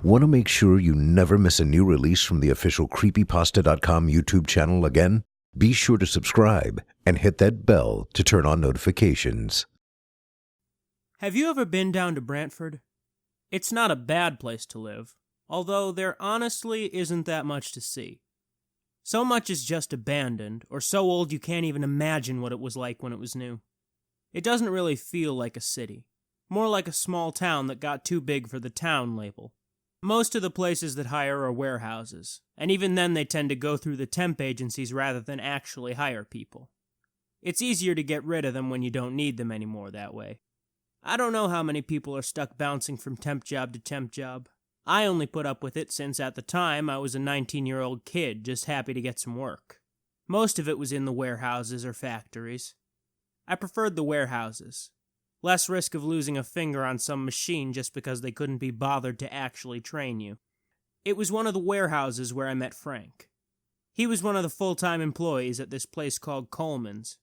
Want to make sure you never miss a new release from the official creepypasta.com YouTube channel again? Be sure to subscribe and hit that bell to turn on notifications. Have you ever been down to Brantford? It's not a bad place to live, although there honestly isn't that much to see. So much is just abandoned, or so old you can't even imagine what it was like when it was new. It doesn't really feel like a city, more like a small town that got too big for the town label. Most of the places that hire are warehouses, and even then they tend to go through the temp agencies rather than actually hire people. It's easier to get rid of them when you don't need them anymore that way. I don't know how many people are stuck bouncing from temp job to temp job. I only put up with it since at the time I was a 19-year-old kid just happy to get some work. Most of it was in the warehouses or factories. I preferred the warehouses. Less risk of losing a finger on some machine just because they couldn't be bothered to actually train you. It was one of the warehouses where I met Frank. He was one of the full-time employees at this place called Coleman's.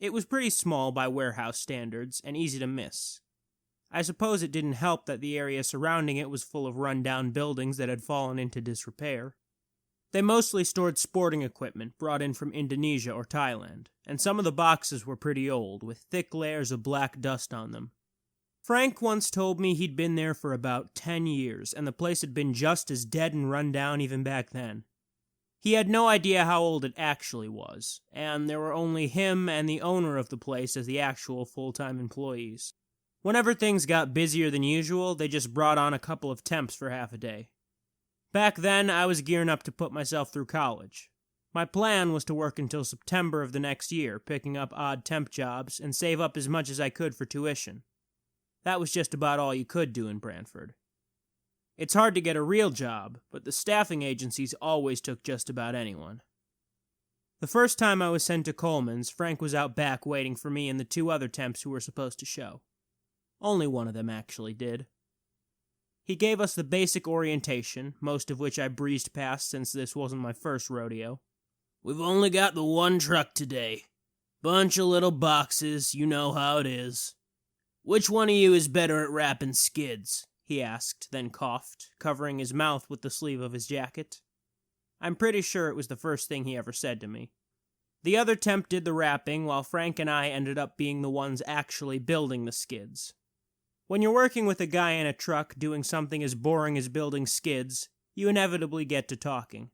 It was pretty small by warehouse standards and easy to miss. I suppose it didn't help that the area surrounding it was full of run-down buildings that had fallen into disrepair. They mostly stored sporting equipment brought in from Indonesia or Thailand, and some of the boxes were pretty old, with thick layers of black dust on them. Frank once told me he'd been there for about 10 years, and the place had been just as dead and run down even back then. He had no idea how old it actually was, and there were only him and the owner of the place as the actual full-time employees. Whenever things got busier than usual, they just brought on a couple of temps for half a day. Back then, I was gearing up to put myself through college. My plan was to work until September of the next year, picking up odd temp jobs, and save up as much as I could for tuition. That was just about all you could do in Brantford. It's hard to get a real job, but the staffing agencies always took just about anyone. The first time I was sent to Coleman's, Frank was out back waiting for me and the two other temps who were supposed to show. Only one of them actually did. He gave us the basic orientation, most of which I breezed past since this wasn't my first rodeo. "We've only got the one truck today. Bunch of little boxes, you know how it is. Which one of you is better at wrapping skids?" he asked, then coughed, covering his mouth with the sleeve of his jacket. I'm pretty sure it was the first thing he ever said to me. The other temp did the wrapping, while Frank and I ended up being the ones actually building the skids. When you're working with a guy in a truck doing something as boring as building skids, you inevitably get to talking.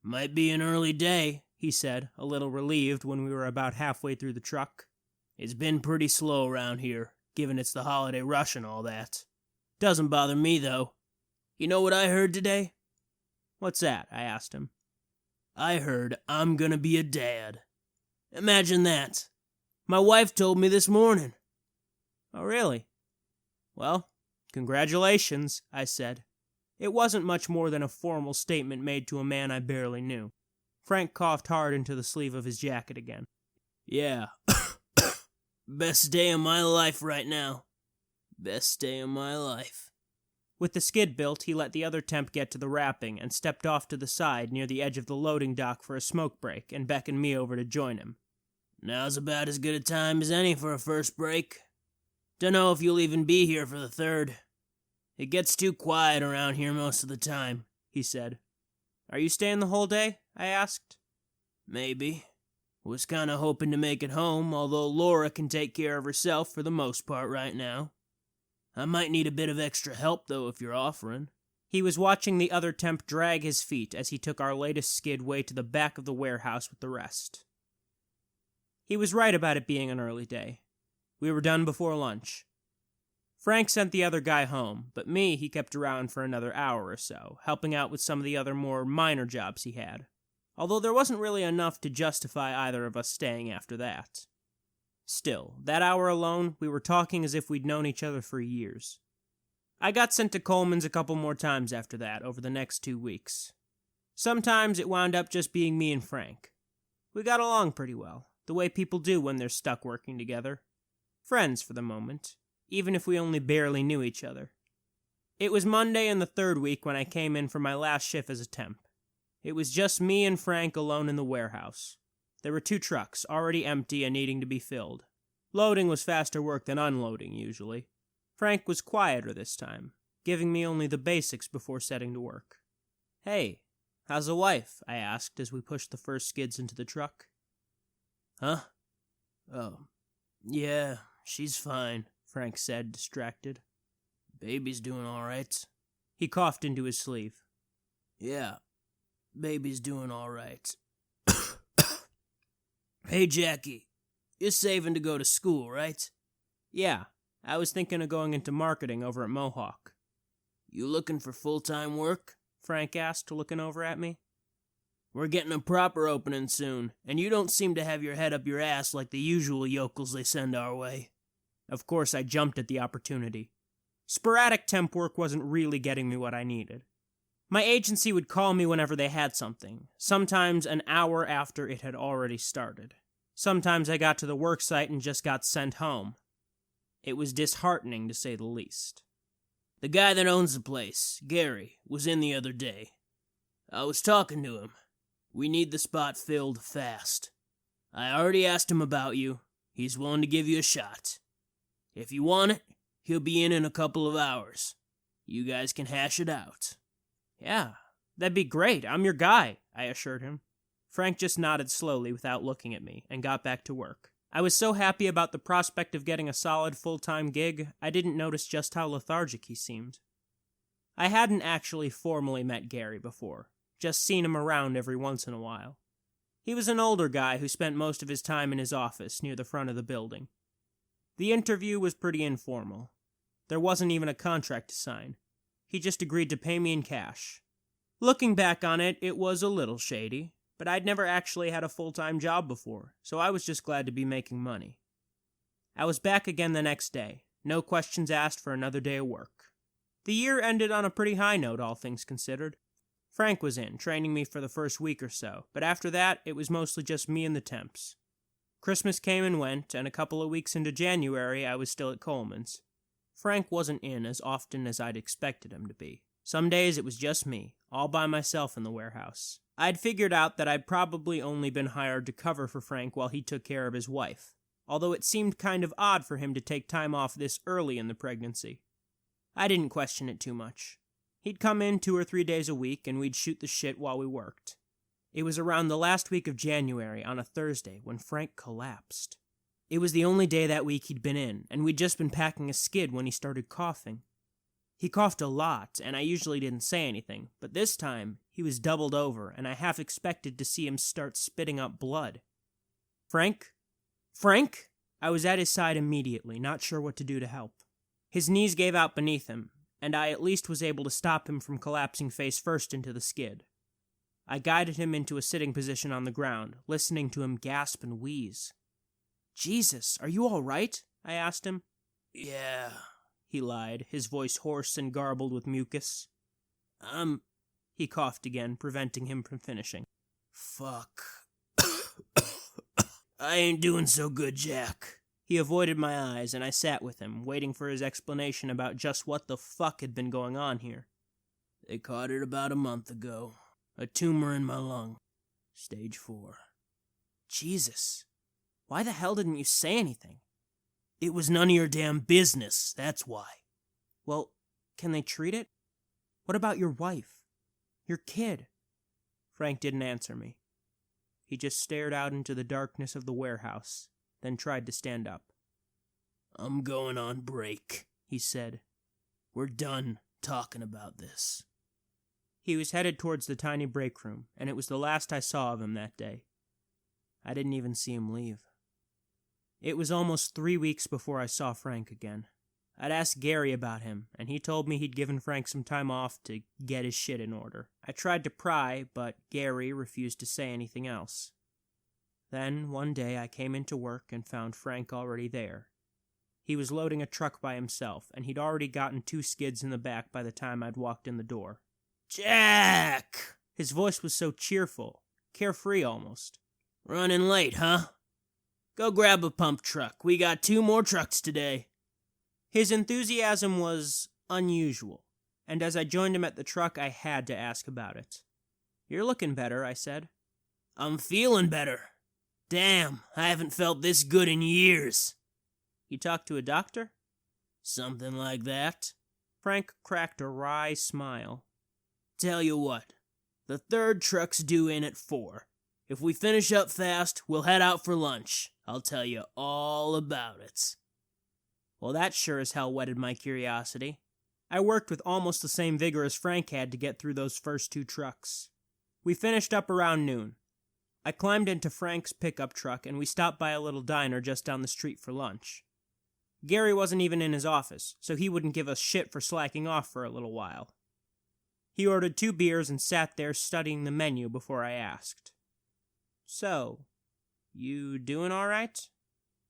"Might be an early day," he said, a little relieved when we were about halfway through the truck. "It's been pretty slow around here, given it's the holiday rush and all that. Doesn't bother me, though. You know what I heard today?" "What's that?" I asked him. "I heard I'm gonna be a dad. Imagine that. My wife told me this morning." "Oh, really?" "Well, congratulations," I said. It wasn't much more than a formal statement made to a man I barely knew. Frank coughed hard into the sleeve of his jacket again. "Yeah. Best day of my life right now. Best day of my life." With the skid built, he let the other temp get to the wrapping and stepped off to the side near the edge of the loading dock for a smoke break and beckoned me over to join him. "Now's about as good a time as any for a first break. Dunno if you'll even be here for the third. It gets too quiet around here most of the time," he said. "Are you staying the whole day?" I asked. "Maybe. Was kinda hoping to make it home, although Laura can take care of herself for the most part right now. I might need a bit of extra help, though, if you're offering." He was watching the other temp drag his feet as he took our latest skid way to the back of the warehouse with the rest. He was right about it being an early day. We were done before lunch. Frank sent the other guy home, but me he kept around for another hour or so, helping out with some of the other more minor jobs he had, although there wasn't really enough to justify either of us staying after that. Still, that hour alone, we were talking as if we'd known each other for years. I got sent to Coleman's a couple more times after that, over the next 2 weeks. Sometimes it wound up just being me and Frank. We got along pretty well, the way people do when they're stuck working together. Friends for the moment, even if we only barely knew each other. It was Monday in the 3rd week when I came in for my last shift as a temp. It was just me and Frank alone in the warehouse. There were 2 trucks, already empty and needing to be filled. Loading was faster work than unloading, usually. Frank was quieter this time. giving me only the basics before setting to work. "Hey, how's the wife?" I asked as we pushed the first skids into the truck. "Huh? Oh, yeah, she's fine," Frank said, distracted. "Baby's doing all right." He coughed into his sleeve. "Yeah, baby's doing all right." "Hey, Jackie, you're saving to go to school, right?" "Yeah, I was thinking of going into marketing over at Mohawk." "You looking for full-time work?" Frank asked, looking over at me. "We're getting a proper opening soon, and you don't seem to have your head up your ass like the usual yokels they send our way." Of course, I jumped at the opportunity. Sporadic temp work wasn't really getting me what I needed. My agency would call me whenever they had something, sometimes an hour after it had already started. Sometimes I got to the work site and just got sent home. It was disheartening, to say the least. "The guy that owns the place, Gary, was in the other day. I was talking to him. We need the spot filled fast. I already asked him about you. He's willing to give you a shot. If you want it, he'll be in a couple of hours. You guys can hash it out." "Yeah, that'd be great. I'm your guy," I assured him. Frank just nodded slowly without looking at me and got back to work. I was so happy about the prospect of getting a solid full-time gig, I didn't notice just how lethargic he seemed. I hadn't actually formally met Gary before, just seen him around every once in a while. He was an older guy who spent most of his time in his office near the front of the building. The interview was pretty informal. There wasn't even a contract to sign. He just agreed to pay me in cash. Looking back on it, it was a little shady, but I'd never actually had a full-time job before, so I was just glad to be making money. I was back again the next day, no questions asked for another day of work. The year ended on a pretty high note, all things considered. Frank was in, training me for the first week or so, but after that, it was mostly just me and the temps. Christmas came and went, and a couple of weeks into January, I was still at Coleman's. Frank wasn't in as often as I'd expected him to be. Some days it was just me, all by myself in the warehouse. I'd figured out that I'd probably only been hired to cover for Frank while he took care of his wife, although it seemed kind of odd for him to take time off this early in the pregnancy. I didn't question it too much. He'd come in 2 or 3 days a week, and we'd shoot the shit while we worked. It was around the last week of January, on a Thursday, when Frank collapsed. It was the only day that week he'd been in, and we'd just been packing a skid when he started coughing. He coughed a lot, and I usually didn't say anything, but this time, he was doubled over, and I half expected to see him start spitting up blood. "Frank? Frank?" I was at his side immediately, not sure what to do to help. His knees gave out beneath him, and I at least was able to stop him from collapsing face first into the skid. I guided him into a sitting position on the ground, listening to him gasp and wheeze. "Jesus, are you all right?" I asked him. "Yeah," he lied, his voice hoarse and garbled with mucus. He coughed again, preventing him from finishing. "Fuck. I ain't doing so good, Jack." He avoided my eyes, and I sat with him, waiting for his explanation about just what the fuck had been going on here. "They caught it about a month ago. A tumor in my lung. Stage 4. "Jesus. Why the hell didn't you say anything?" "It was none of your damn business, that's why." "Well, can they treat it? What about your wife? Your kid?" Frank didn't answer me. He just stared out into the darkness of the warehouse, then tried to stand up. "I'm going on break," he said. "We're done talking about this." He was headed towards the tiny break room, and it was the last I saw of him that day. I didn't even see him leave. It was almost 3 weeks before I saw Frank again. I'd asked Gary about him, and he told me he'd given Frank some time off to get his shit in order. I tried to pry, but Gary refused to say anything else. Then, one day, I came into work and found Frank already there. He was loading a truck by himself, and he'd already gotten 2 skids in the back by the time I'd walked in the door. "Jack!" His voice was so cheerful, carefree almost. "Running late, huh? Go grab a pump truck. We got 2 more trucks today." His enthusiasm was unusual, and as I joined him at the truck, I had to ask about it. "You're looking better," I said. "I'm feeling better. Damn, I haven't felt this good in years." "You talked to a doctor?" "Something like that." Frank cracked a wry smile. Tell you what, the third truck's due in at 4. If we finish up fast, we'll head out for lunch. I'll tell you all about it. Well, that sure as hell whetted my curiosity. I worked with almost the same vigor as Frank had to get through those first 2 trucks. We finished up around noon. I climbed into Frank's pickup truck and we stopped by a little diner just down the street for lunch. Gary wasn't even in his office, so he wouldn't give us shit for slacking off for a little while. He ordered 2 beers and sat there studying the menu before I asked. So, you doing all right?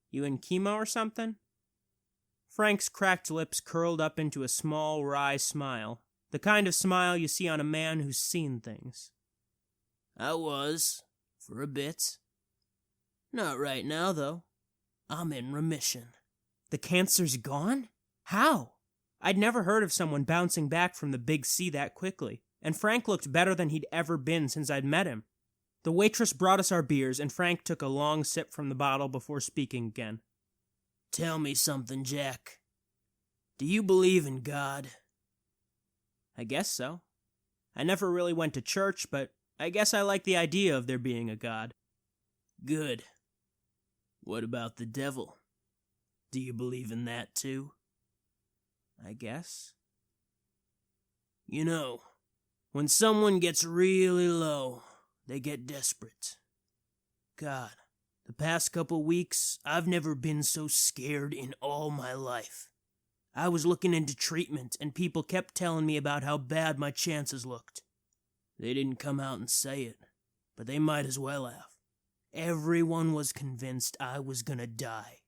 You in chemo or something? Frank's cracked lips curled up into a small, wry smile, the kind of smile you see on a man who's seen things. I was, for a bit. Not right now, though. I'm in remission. The cancer's gone? How? I'd never heard of someone bouncing back from the big C that quickly, and Frank looked better than he'd ever been since I'd met him. The waitress brought us our beers, and Frank took a long sip from the bottle before speaking again. Tell me something, Jack. Do you believe in God? I guess so. I never really went to church, but I guess I like the idea of there being a God. Good. What about the devil? Do you believe in that too? I guess. You know, when someone gets really low, they get desperate. God, the past couple weeks, I've never been so scared in all my life. I was looking into treatment, and people kept telling me about how bad my chances looked. They didn't come out and say it, but they might as well have. Everyone was convinced I was gonna die.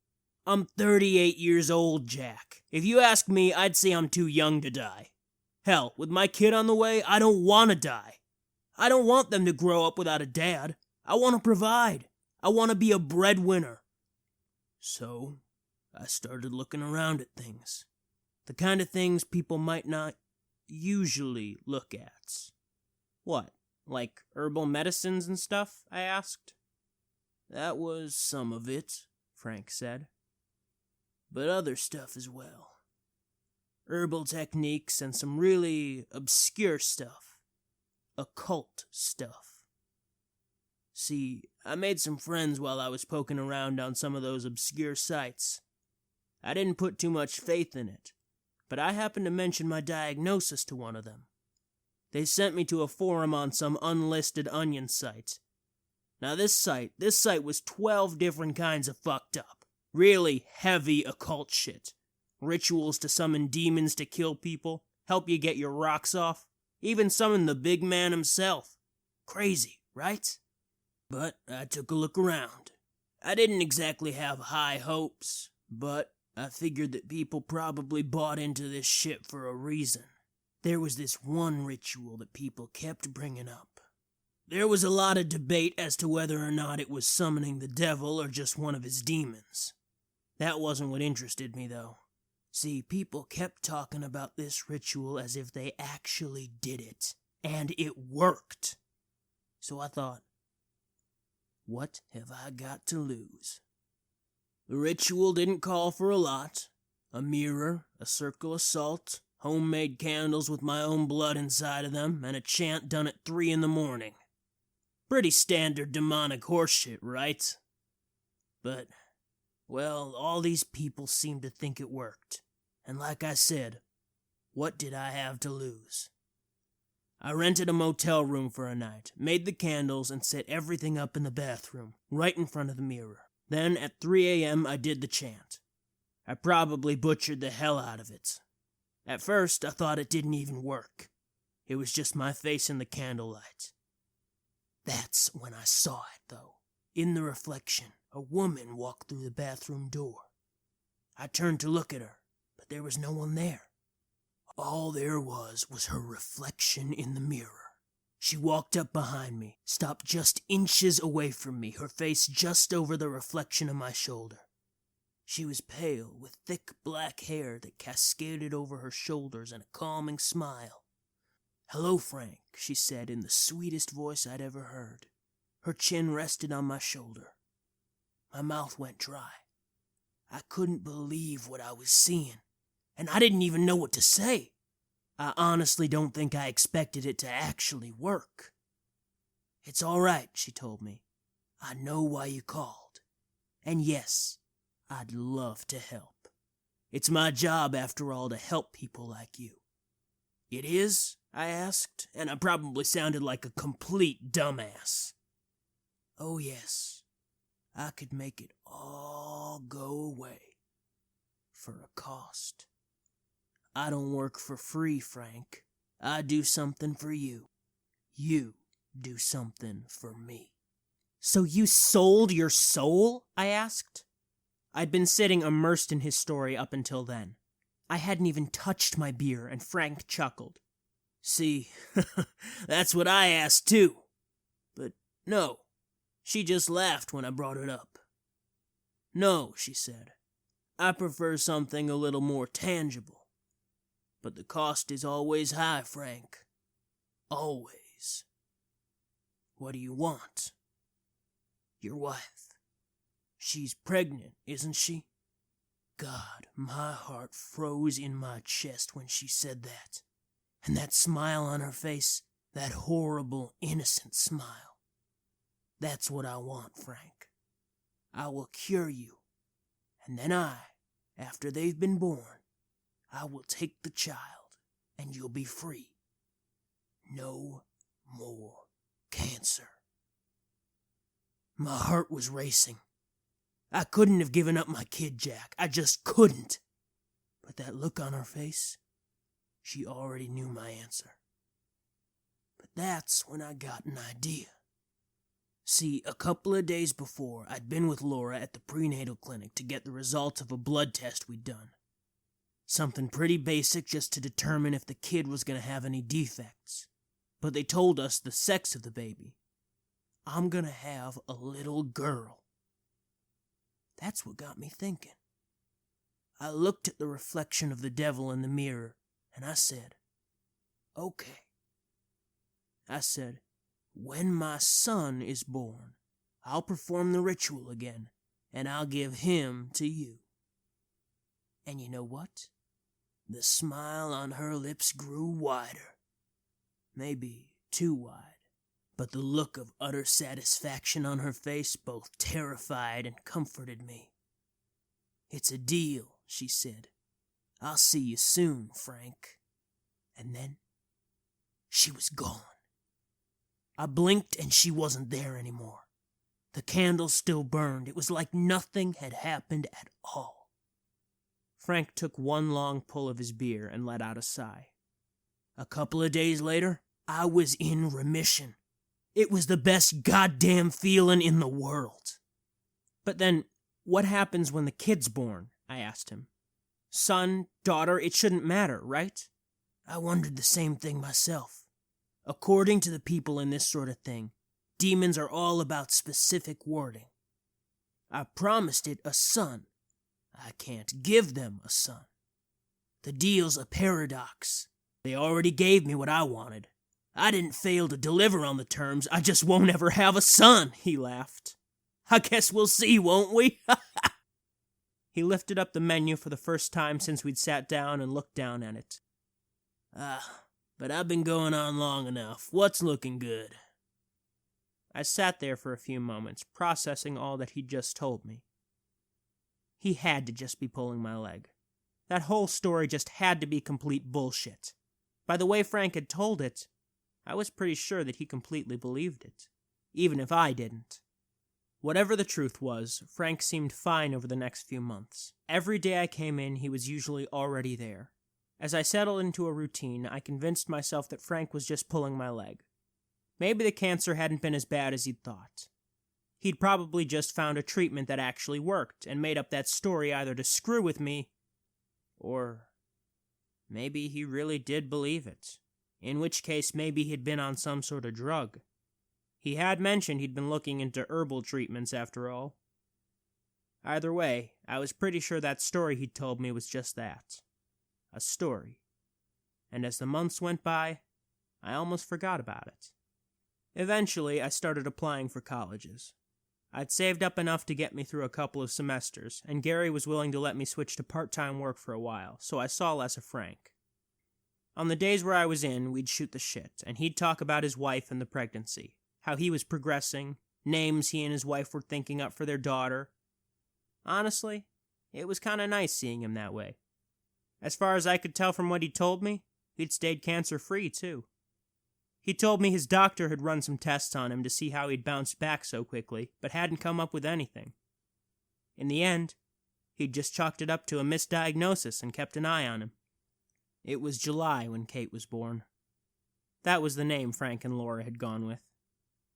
I'm 38 years old, Jack. If you ask me, I'd say I'm too young to die. Hell, with my kid on the way, I don't want to die. I don't want them to grow up without a dad. I want to provide. I want to be a breadwinner. So, I started looking around at things. The kind of things people might not usually look at. What, like herbal medicines and stuff? I asked. That was some of it, Frank said. But other stuff as well. Herbal techniques and some really obscure stuff. Occult stuff. See, I made some friends while I was poking around on some of those obscure sites. I didn't put too much faith in it, but I happened to mention my diagnosis to one of them. They sent me to a forum on some unlisted onion site. Now this site was 12 different kinds of fucked up. Really heavy occult shit. Rituals to summon demons to kill people, help you get your rocks off, even summon the big man himself. Crazy, right? But I took a look around. I didn't exactly have high hopes, but I figured that people probably bought into this shit for a reason. There was this one ritual that people kept bringing up. There was a lot of debate as to whether or not it was summoning the devil or just one of his demons. That wasn't what interested me, though. See, people kept talking about this ritual as if they actually did it, and it worked. So I thought, what have I got to lose? The ritual didn't call for a lot. A mirror, a circle of salt, homemade candles with my own blood inside of them, and a chant done at 3 a.m. Pretty standard demonic horseshit, right? But, well, all these people seemed to think it worked. And like I said, what did I have to lose? I rented a motel room for a night, made the candles, and set everything up in the bathroom, right in front of the mirror. Then, at 3 a.m., I did the chant. I probably butchered the hell out of it. At first, I thought it didn't even work. It was just my face in the candlelight. That's when I saw it, though. In the reflection, a woman walked through the bathroom door. I turned to look at her, but there was no one there. All there was her reflection in the mirror. She walked up behind me, stopped just inches away from me, her face just over the reflection of my shoulder. She was pale, with thick black hair that cascaded over her shoulders and a calming smile. "Hello, Frank," she said in the sweetest voice I'd ever heard. Her chin rested on my shoulder. My mouth went dry. I couldn't believe what I was seeing, and I didn't even know what to say. I honestly don't think I expected it to actually work. It's all right, she told me. I know why you called. And yes, I'd love to help. It's my job, after all, to help people like you. It is? I asked, and I probably sounded like a complete dumbass. Oh yes, I could make it all go away. For a cost. I don't work for free, Frank. I do something for you. You do something for me. So you sold your soul? I asked. I'd been sitting immersed in his story up until then. I hadn't even touched my beer, and Frank chuckled. See, that's what I asked too. But no, she just laughed when I brought it up. No, she said. I prefer something a little more tangible. But the cost is always high, Frank. Always. What do you want? Your wife. She's pregnant, isn't she? God, my heart froze in my chest when she said that. And that smile on her face, that horrible, innocent smile. That's what I want, Frank. I will cure you. And then after they've been born, I will take the child, and you'll be free. No more cancer. My heart was racing. I couldn't have given up my kid, Jack. I just couldn't. But that look on her face, she already knew my answer. But that's when I got an idea. See, a couple of days before, I'd been with Laura at the prenatal clinic to get the results of a blood test we'd done. Something pretty basic just to determine if the kid was going to have any defects. But they told us the sex of the baby. I'm going to have a little girl. That's what got me thinking. I looked at the reflection of the devil in the mirror, and I said, okay. I said, when my son is born, I'll perform the ritual again, and I'll give him to you. And you know what? The smile on her lips grew wider. Maybe too wide. But the look of utter satisfaction on her face both terrified and comforted me. It's a deal, she said. I'll see you soon, Frank. And then she was gone. I blinked and she wasn't there anymore. The candle still burned. It was like nothing had happened at all. Frank took one long pull of his beer and let out a sigh. A couple of days later, I was in remission. It was the best goddamn feeling in the world. But then, what happens when the kid's born? I asked him. Son, daughter, it shouldn't matter, right? I wondered the same thing myself. According to the people in this sort of thing, demons are all about specific wording. I promised it a son. I can't give them a son. The deal's a paradox. They already gave me what I wanted. I didn't fail to deliver on the terms. I just won't ever have a son, he laughed. I guess we'll see, won't we? He lifted up the menu for the first time since we'd sat down and looked down at it. But I've been going on long enough. What's looking good? I sat there for a few moments, processing all that he'd just told me. He had to just be pulling my leg. That whole story just had to be complete bullshit. By the way Frank had told it, I was pretty sure that he completely believed it, even if I didn't. Whatever the truth was, Frank seemed fine over the next few months. Every day I came in, he was usually already there. As I settled into a routine, I convinced myself that Frank was just pulling my leg. Maybe the cancer hadn't been as bad as he'd thought. He'd probably just found a treatment that actually worked and made up that story either to screw with me, or maybe he really did believe it, in which case maybe he'd been on some sort of drug. He had mentioned he'd been looking into herbal treatments after all. Either way, I was pretty sure that story he'd told me was just that. A story. And as the months went by, I almost forgot about it. Eventually, I started applying for colleges. I'd saved up enough to get me through a couple of semesters, and Gary was willing to let me switch to part-time work for a while, so I saw less of Frank. On the days where I was in, we'd shoot the shit, and he'd talk about his wife and the pregnancy, how he was progressing, names he and his wife were thinking up for their daughter. Honestly, it was kind of nice seeing him that way. As far as I could tell from what he told me, he'd stayed cancer-free, too. He told me his doctor had run some tests on him to see how he'd bounced back so quickly, but hadn't come up with anything. In the end, he'd just chalked it up to a misdiagnosis and kept an eye on him. It was July when Kate was born. That was the name Frank and Laura had gone with.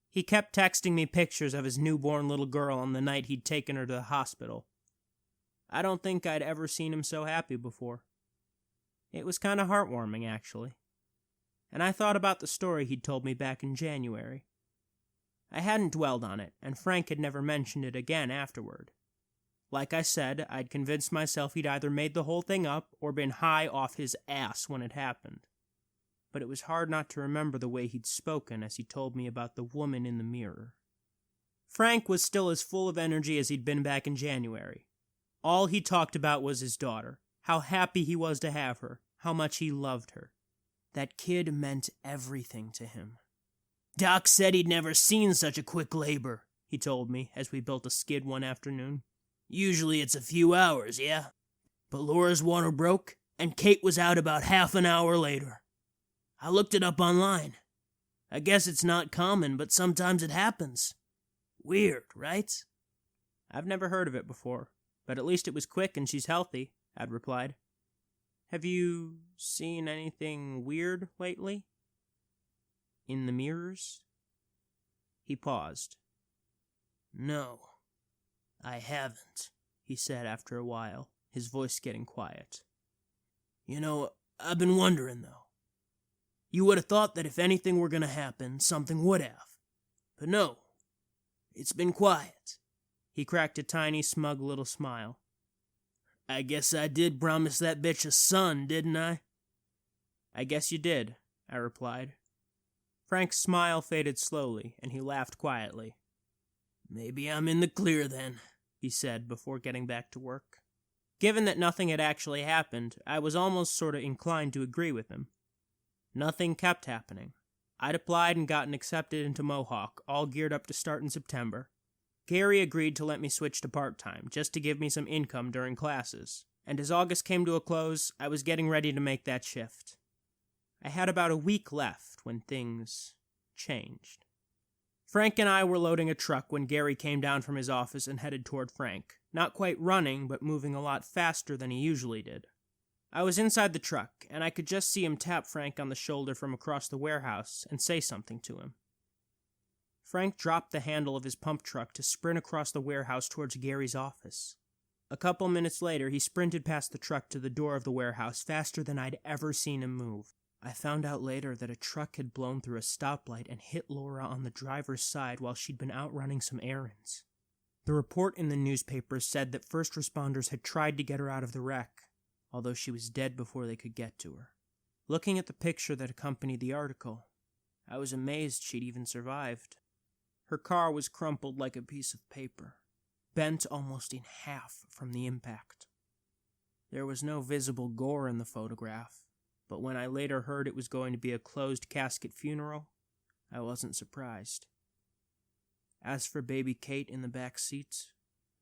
He kept texting me pictures of his newborn little girl on the night he'd taken her to the hospital. I don't think I'd ever seen him so happy before. It was kind of heartwarming, actually. And I thought about the story he'd told me back in January. I hadn't dwelled on it, and Frank had never mentioned it again afterward. Like I said, I'd convinced myself he'd either made the whole thing up or been high off his ass when it happened. But it was hard not to remember the way he'd spoken as he told me about the woman in the mirror. Frank was still as full of energy as he'd been back in January. All he talked about was his daughter, how happy he was to have her, how much he loved her. That kid meant everything to him. "Doc said he'd never seen such a quick labor," he told me as we built a skid one afternoon. "Usually it's a few hours, yeah? But Laura's water broke, and Kate was out about half an hour later. I looked it up online. I guess it's not common, but sometimes it happens. Weird, right?" "I've never heard of it before, but at least it was quick and she's healthy," I'd replied. "Have you seen anything weird lately? In the mirrors?" He paused. "No, I haven't," he said after a while, his voice getting quiet. "You know, I've been wondering, though. You would have thought that if anything were going to happen, something would have. But no, it's been quiet." He cracked a tiny, smug little smile. "I guess I did promise that bitch a son, didn't I?" "I guess you did," I replied. Frank's smile faded slowly, and he laughed quietly. "Maybe I'm in the clear then," he said before getting back to work. Given that nothing had actually happened, I was almost sort of inclined to agree with him. Nothing kept happening. I'd applied and gotten accepted into Mohawk, all geared up to start in September. Gary agreed to let me switch to part-time, just to give me some income during classes, and as August came to a close, I was getting ready to make that shift. I had about a week left when things changed. Frank and I were loading a truck when Gary came down from his office and headed toward Frank, not quite running, but moving a lot faster than he usually did. I was inside the truck, and I could just see him tap Frank on the shoulder from across the warehouse and say something to him. Frank dropped the handle of his pump truck to sprint across the warehouse towards Gary's office. A couple minutes later, he sprinted past the truck to the door of the warehouse faster than I'd ever seen him move. I found out later that a truck had blown through a stoplight and hit Laura on the driver's side while she'd been out running some errands. The report in the newspapers said that first responders had tried to get her out of the wreck, although she was dead before they could get to her. Looking at the picture that accompanied the article, I was amazed she'd even survived. Her car was crumpled like a piece of paper, bent almost in half from the impact. There was no visible gore in the photograph, but when I later heard it was going to be a closed casket funeral, I wasn't surprised. As for baby Kate in the back seat,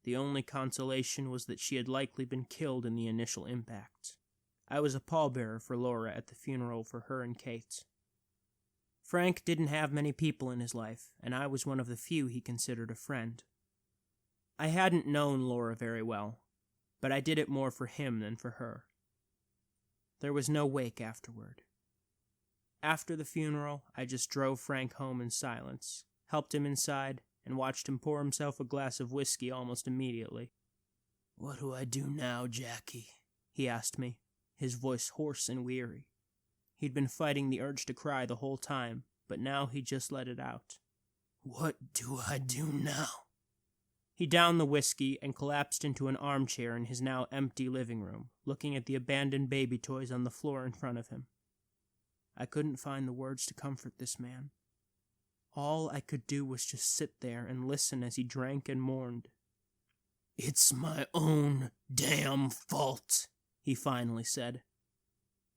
the only consolation was that she had likely been killed in the initial impact. I was a pallbearer for Laura at the funeral for her and Kate. Frank didn't have many people in his life, and I was one of the few he considered a friend. I hadn't known Laura very well, but I did it more for him than for her. There was no wake afterward. After the funeral, I just drove Frank home in silence, helped him inside, and watched him pour himself a glass of whiskey almost immediately. "What do I do now, Jackie?" he asked me, his voice hoarse and weary. He'd been fighting the urge to cry the whole time, but now he just let it out. "What do I do now?" He downed the whiskey and collapsed into an armchair in his now empty living room, looking at the abandoned baby toys on the floor in front of him. I couldn't find the words to comfort this man. All I could do was just sit there and listen as he drank and mourned. "It's my own damn fault," he finally said.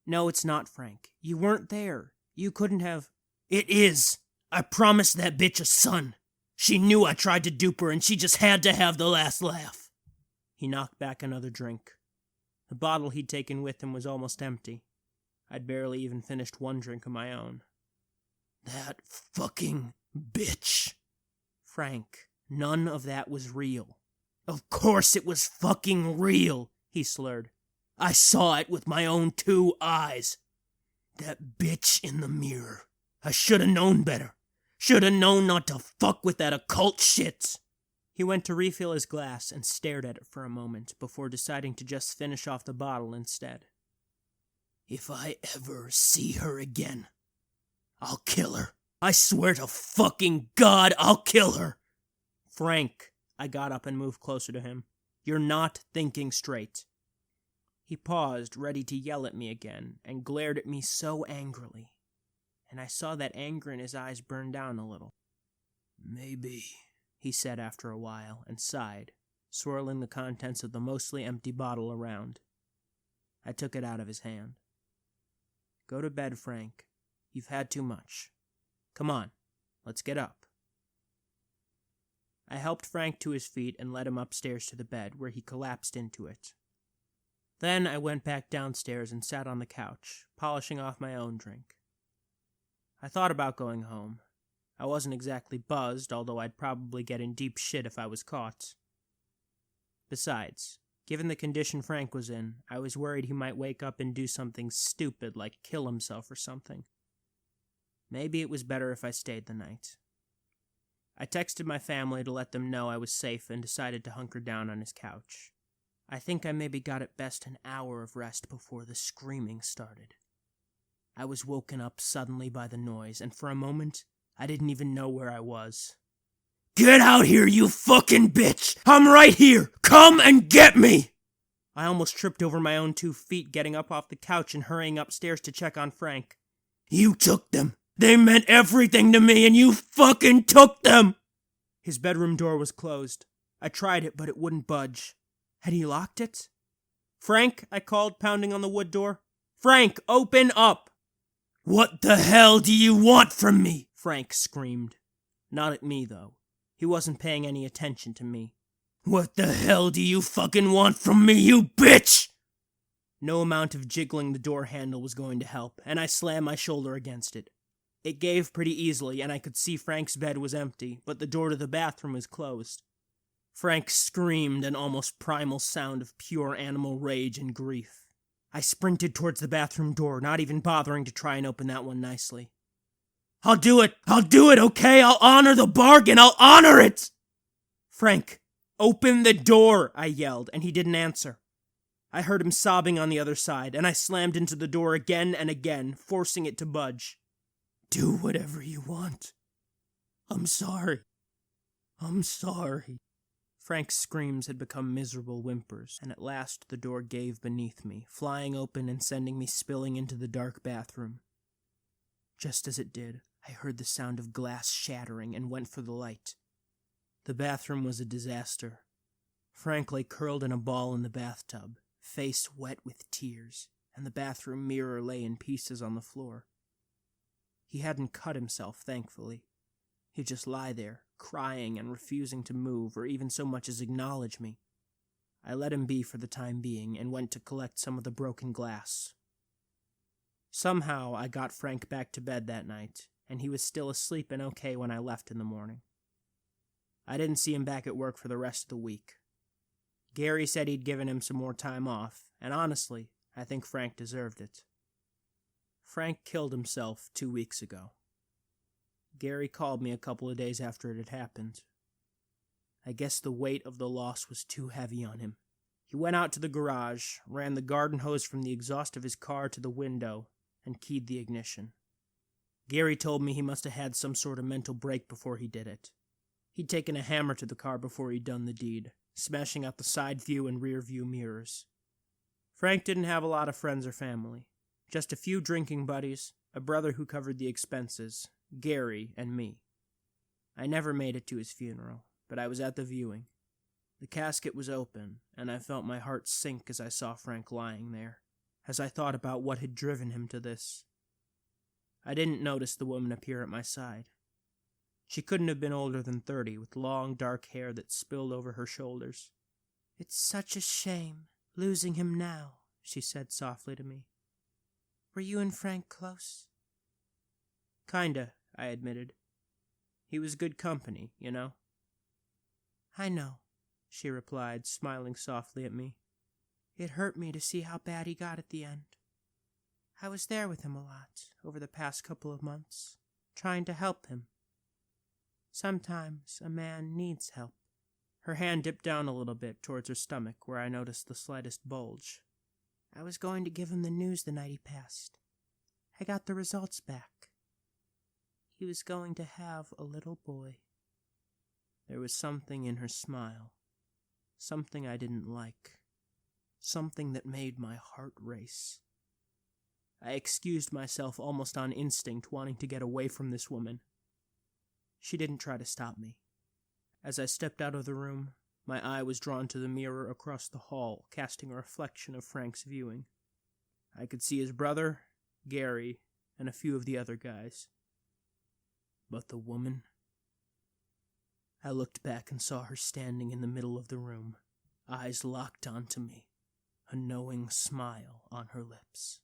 No, it's not, Frank. You weren't there. You couldn't have... It is. I promised that bitch a son. She knew I tried to dupe her, and she just had to have the last laugh. He knocked back another drink. The bottle he'd taken with him was almost empty. I'd barely even finished one drink of my own. That fucking bitch. Frank, none of that was real. Of course it was fucking real, he slurred. I saw it with my own 2 eyes. That bitch in the mirror. I should have known better. Should have known not to fuck with that occult shit. He went to refill his glass and stared at it for a moment before deciding to just finish off the bottle instead. If I ever see her again, I'll kill her. I swear to fucking God, I'll kill her. Frank, I got up and moved closer to him. You're not thinking straight. He paused, ready to yell at me again, and glared at me so angrily. And I saw that anger in his eyes burn down a little. Maybe, he said after a while, and sighed, swirling the contents of the mostly empty bottle around. I took it out of his hand. Go to bed, Frank. You've had too much. Come on, let's get up. I helped Frank to his feet and led him upstairs to the bed, where he collapsed into it. Then I went back downstairs and sat on the couch, polishing off my own drink. I thought about going home. I wasn't exactly buzzed, although I'd probably get in deep shit if I was caught. Besides, given the condition Frank was in, I was worried he might wake up and do something stupid like kill himself or something. Maybe it was better if I stayed the night. I texted my family to let them know I was safe and decided to hunker down on his couch. I think I maybe got at best an hour of rest before the screaming started. I was woken up suddenly by the noise, and for a moment, I didn't even know where I was. Get out here, you fucking bitch! I'm right here! Come and get me! I almost tripped over my own 2 feet getting up off the couch and hurrying upstairs to check on Frank. You took them! They meant everything to me, and you fucking took them! His bedroom door was closed. I tried it, but it wouldn't budge. Had he locked it? Frank, I called, pounding on the wood door. Frank, open up! What the hell do you want from me? Frank screamed. Not at me, though. He wasn't paying any attention to me. What the hell do you fucking want from me, you bitch? No amount of jiggling the door handle was going to help, and I slammed my shoulder against it. It gave pretty easily, and I could see Frank's bed was empty, but the door to the bathroom was closed. Frank screamed, an almost primal sound of pure animal rage and grief. I sprinted towards the bathroom door, not even bothering to try and open that one nicely. I'll do it, okay? I'll honor the bargain, I'll honor it! Frank, open the door, I yelled, and he didn't answer. I heard him sobbing on the other side, and I slammed into the door again and again, forcing it to budge. Do whatever you want. I'm sorry. Frank's screams had become miserable whimpers, and at last the door gave beneath me, flying open and sending me spilling into the dark bathroom. Just as it did, I heard the sound of glass shattering and went for the light. The bathroom was a disaster. Frank lay curled in a ball in the bathtub, face wet with tears, and the bathroom mirror lay in pieces on the floor. He hadn't cut himself, thankfully. He'd just lie there, crying and refusing to move or even so much as acknowledge me. I let him be for the time being and went to collect some of the broken glass. Somehow I got Frank back to bed that night, and he was still asleep and okay when I left in the morning. I didn't see him back at work for the rest of the week. Gary said he'd given him some more time off, and honestly, I think Frank deserved it. Frank killed himself 2 weeks ago. Gary called me a couple of days after it had happened. I guess the weight of the loss was too heavy on him. He went out to the garage, ran the garden hose from the exhaust of his car to the window, and keyed the ignition. Gary told me he must have had some sort of mental break before he did it. He'd taken a hammer to the car before he'd done the deed, smashing out the side view and rear view mirrors. Frank didn't have a lot of friends or family. Just a few drinking buddies, a brother who covered the expenses, Gary, and me. I never made it to his funeral, but I was at the viewing. The casket was open, and I felt my heart sink as I saw Frank lying there. as I thought about what had driven him to this. I didn't notice the woman appear at my side. She couldn't have been older than 30, with long dark hair that spilled over her shoulders. "It's such a shame, losing him now," she said softly to me. "Were you and Frank close?" "Kinda," I admitted. "He was good company, you know." "I know," she replied, smiling softly at me. "It hurt me to see how bad he got at the end. I was there with him a lot over the past couple of months, trying to help him. Sometimes a man needs help." Her hand dipped down a little bit towards her stomach, where I noticed the slightest bulge. "I was going to give him the news the night he passed. I got the results back. He was going to have a little boy." There was something in her smile, something I didn't like, something that made my heart race. I excused myself almost on instinct, wanting to get away from this woman. She didn't try to stop me. As I stepped out of the room, my eye was drawn to the mirror across the hall, casting a reflection of Frank's viewing. I could see his brother, Gary, and a few of the other guys. But the woman? I looked back and saw her standing in the middle of the room, eyes locked onto me, a knowing smile on her lips.